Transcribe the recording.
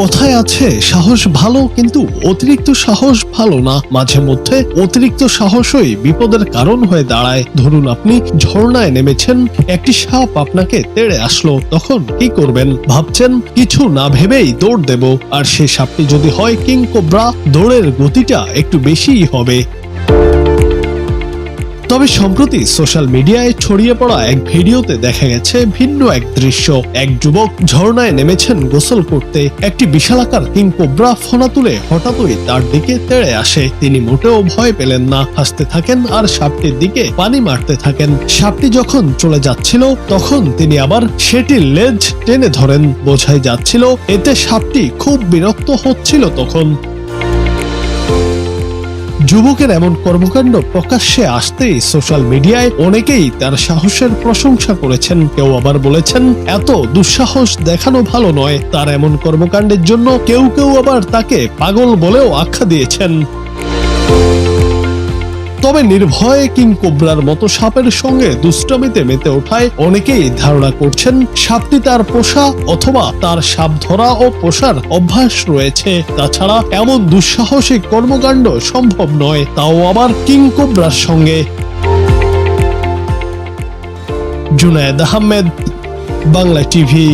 কথায় আছে সাহস ভালো, কিন্তু অতিরিক্ত সাহস ভালো না। মাঝে মধ্যে অতিরিক্ত সাহসই বিপদের কারণ হয়ে দাঁড়ায়। ধরুন আপনি ঝর্ণায় নেমেছেন, একটি সাপ আপনাকে তেড়ে আসলো, তখন কি করবেন? ভাবছেন কিছু না ভেবেই দৌড় দেব, আর সে সাপটি যদি হয় কিং কোবরা, দৌড়ের গতিটা একটু বেশিই হবে। তবে সম্প্রতি সোশ্যাল মিডিয়ায় ছড়িয়ে পড়া এক ভিডিওতে দেখা গেছে ভিন্ন এক দৃশ্য। এক যুবক ঝর্ণায় নেমেছেন গোসল করতে, একটি বিশালাকার কিং কোবরা ফনা তুলে হঠাৎই তার দিকে তেড়ে আসে। তিনি মোটেও ভয় পেলেন না, হাসতে থাকেন আর সাপটির দিকে পানি মারতে থাকেন। সাপটি যখন চলে যাচ্ছিল তখন তিনি আবার সেটির লেজ টেনে ধরেন। বোঝাই যাচ্ছিল এতে সাপটি খুব বিরক্ত হচ্ছিল তখন। যুবকের এমন কর্মকাণ্ড প্রকাশ্যে আসতেই সোশ্যাল মিডিয়ায় অনেকেই তার সাহসের প্রশংসা করেছেন। কেউ আবার বলেছেন এত দুঃসাহস দেখানো ভালো নয়। তার এমন কর্মকাণ্ডের জন্য কেউ কেউ আবার তাকে পাগল বলেও আখ্যা দিয়েছেন। তবে নির্ভয়ে কিং কোবরার মতো সাপের সঙ্গে দুষ্টামিতে মেতে ওঠায় অনেকেই ধারণা করছেন সাপটি তার পোষা, অথবা তার সাপ ধরা ও পোষার অভ্যাস রয়েছে। তাছাড়া এমন দুঃসাহসিক কর্মকাণ্ড সম্ভব নয়, তাও আবার কিং কোবরার সঙ্গে। জুনায়েদ আহমেদ, বাংলা টিভি।